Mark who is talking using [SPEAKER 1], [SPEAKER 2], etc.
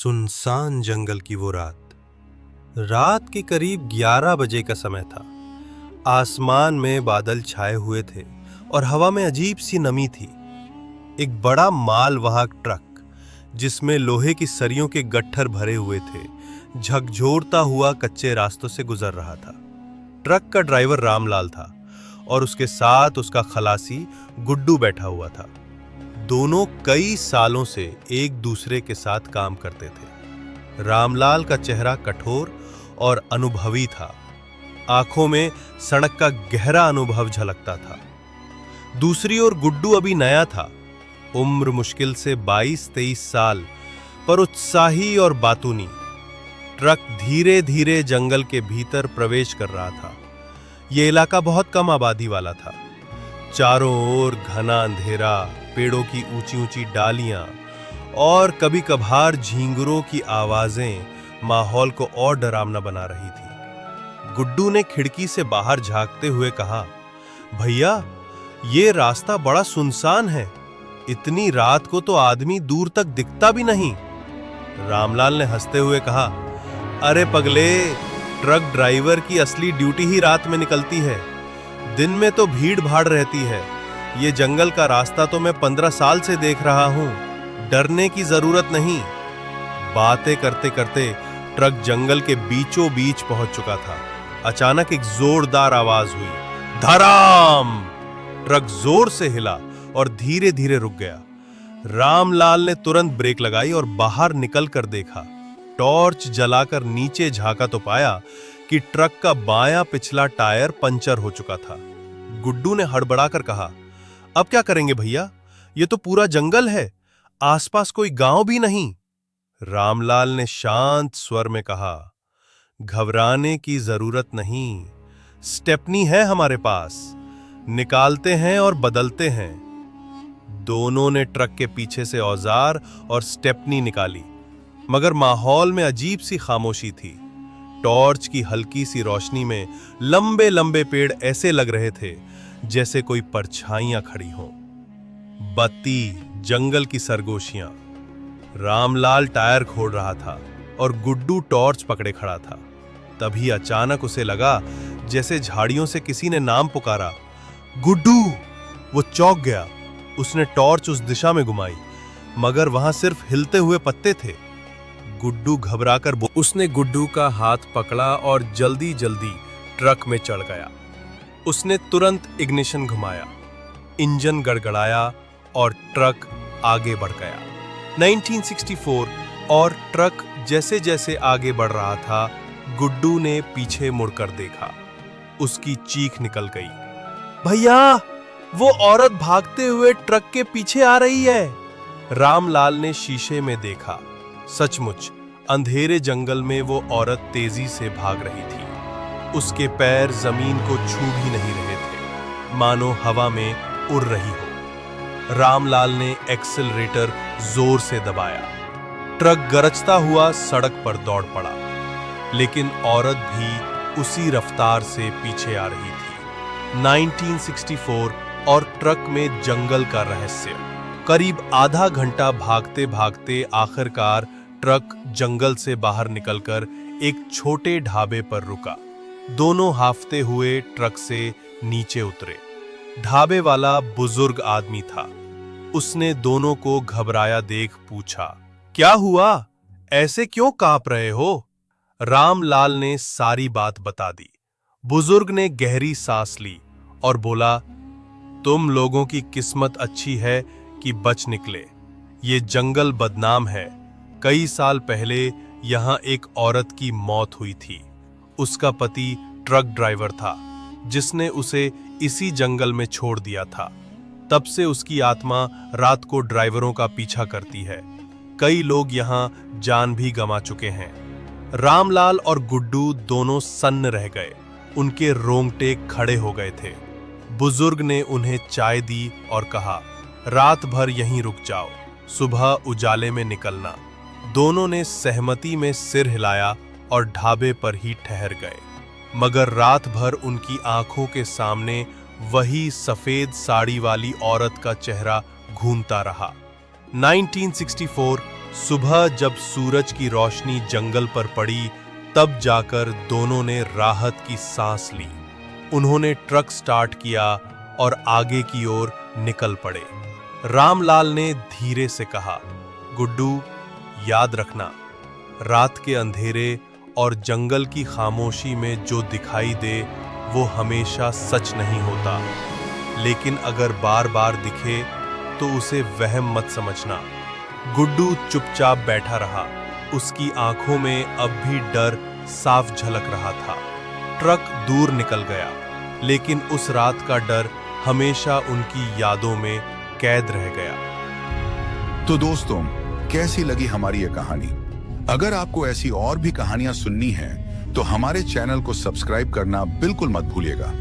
[SPEAKER 1] सुनसान जंगल की वो रात। रात के करीब 11 बजे का समय था। आसमान में बादल छाए हुए थे और हवा में अजीब सी नमी थी। एक बड़ा मालवाहक ट्रक जिसमें लोहे की सरियों के गट्ठर भरे हुए थे, झकझोरता हुआ कच्चे रास्तों से गुजर रहा था। ट्रक का ड्राइवर रामलाल था और उसके साथ उसका खलासी गुड्डू बैठा हुआ था। दोनों कई सालों से एक दूसरे के साथ काम करते थे। रामलाल का चेहरा कठोर और अनुभवी था। आंखों में सड़क का गहरा अनुभव झलकता था। दूसरी ओर गुड्डू अभी नया था। उम्र मुश्किल से 22-23 साल, पर उत्साही और बातूनी। ट्रक धीरे धीरे जंगल के भीतर प्रवेश कर रहा था। यह इलाका बहुत कम आबादी वाला था। चारों ओर घना अंधेरा, पेड़ों की ऊंची ऊंची डालियां और कभी कभार झींगुरों की आवाजें माहौल को और डरावना बना रही थी। गुड्डू ने खिड़की से बाहर झांकते हुए कहा, भैया, ये रास्ता बड़ा सुनसान है। इतनी रात को तो आदमी दूर तक दिखता भी नहीं। रामलाल ने हंसते हुए कहा, अरे पगले, ट्रक ड्राइवर की असली ड्यूटी ही रात में निकलती है। दिन में तो भीड़ भाड़ रहती है। ये जंगल का रास्ता तो मैं 15 साल से देख रहा हूं। डरने की जरूरत नहीं। बातें करते करते ट्रक जंगल के बीचों बीच पहुंच चुका था। अचानक एक जोरदार आवाज हुई, धड़ाम! ट्रक जोर से हिला और धीरे धीरे रुक गया। रामलाल ने तुरंत ब्रेक लगाई और बाहर निकल कर देखा। टॉर्च जलाकर नीचे झांका तो पाया कि ट्रक का बायां पिछला टायर पंचर हो चुका था। गुड्डू ने हड़बड़ाकर कहा, अब क्या करेंगे भैया? ये तो पूरा जंगल है, आसपास कोई गांव भी नहीं। रामलाल ने शांत स्वर में कहा, घबराने की जरूरत नहीं। स्टेपनी है हमारे पास, निकालते हैं और बदलते हैं। दोनों ने ट्रक के पीछे से औजार और स्टेपनी निकाली, मगर माहौल में अजीब सी खामोशी थी। टॉर्च की हल्की सी रोशनी में लंबे लंबे पेड़ ऐसे लग रहे थे जैसे कोई परछाइयां खड़ी हों। बत्ती, जंगल की सरगोशियां। रामलाल टायर खोल रहा था और गुड्डू टॉर्च पकड़े खड़ा था। तभी अचानक उसे लगा जैसे झाड़ियों से किसी ने नाम पुकारा, गुड्डू! वो चौंक गया। उसने टॉर्च उस दिशा में घुमाई, मगर वहां सिर्फ हिलते हुए पत्ते थे। गुड्डू घबराकर उसने गुड्डू का हाथ पकड़ा और जल्दी जल्दी ट्रक में चढ़ गया। उसने तुरंत इग्निशन घुमाया, इंजन गड़गड़ाया और ट्रक आगे बढ़ गया। 1964 और ट्रक जैसे जैसे आगे बढ़ रहा था, गुड्डू ने पीछे मुड़कर देखा। उसकी चीख निकल गई, भैया, वो औरत भागते हुए ट्रक के पीछे आ रही है। रामलाल ने शीशे में देखा। सचमुच अंधेरे जंगल में वो औरत तेजी से भाग रही थी। उसके पैर जमीन को छू भी नहीं रहे थे, मानो हवा में उड़ रही हो। रामलाल ने एक्सेलरेटर जोर से दबाया। ट्रक गरजता हुआ सड़क पर दौड़ पड़ा, लेकिन औरत भी उसी रफ्तार से पीछे आ रही थी। 1964 और ट्रक में जंगल का रहस्य। करीब आधा घंटा भागते भागते आखिरकार ट्रक जंगल से बाहर निकलकर एक छोटे ढाबे पर रुका। दोनों हाफते हुए ट्रक से नीचे उतरे। ढाबे वाला बुजुर्ग आदमी था। उसने दोनों को घबराया देख पूछा, क्या हुआ? ऐसे क्यों कांप रहे हो? रामलाल ने सारी बात बता दी। बुजुर्ग ने गहरी सांस ली और बोला, तुम लोगों की किस्मत अच्छी है कि बच निकले। ये जंगल बदनाम है। कई साल पहले यहां एक औरत की मौत हुई थी। उसका पति ट्रक ड्राइवर था, जिसने उसे इसी जंगल में छोड़ दिया था। तब से उसकी आत्मा रात को ड्राइवरों का पीछा करती है। कई लोग यहां जान भी गंवा चुके हैं। रामलाल और गुड्डू दोनों सन्न रह गए। उनके रोंगटे खड़े हो गए थे। बुजुर्ग ने उन्हें चाय दी और कहा, रात भर यहीं रुक जाओ, सुबह उजाले में निकलना। दोनों ने सहमति में सिर हिलाया और ढाबे पर ही ठहर गए। मगर रात भर उनकी आंखों के सामने वही सफेद साड़ी वाली औरत का चेहरा घूमता रहा। 1964 सुबह जब सूरज की रोशनी जंगल पर पड़ी, तब जाकर दोनों ने राहत की सांस ली। उन्होंने ट्रक स्टार्ट किया और आगे की ओर निकल पड़े। रामलाल ने धीरे से कहा, गुड्डू, याद रखना, रात के अंधेरे और जंगल की खामोशी में जो दिखाई दे वो हमेशा सच नहीं होता, लेकिन अगर बार बार दिखे तो उसे वहम मत समझना। गुड्डू चुपचाप बैठा रहा। उसकी आंखों में अब भी डर साफ झलक रहा था। ट्रक दूर निकल गया, लेकिन उस रात का डर हमेशा उनकी यादों में कैद रह गया।
[SPEAKER 2] तो दोस्तों, कैसी लगी हमारी ये कहानी? अगर आपको ऐसी और भी कहानियां सुननी हैं, तो हमारे चैनल को सब्सक्राइब करना बिल्कुल मत भूलिएगा।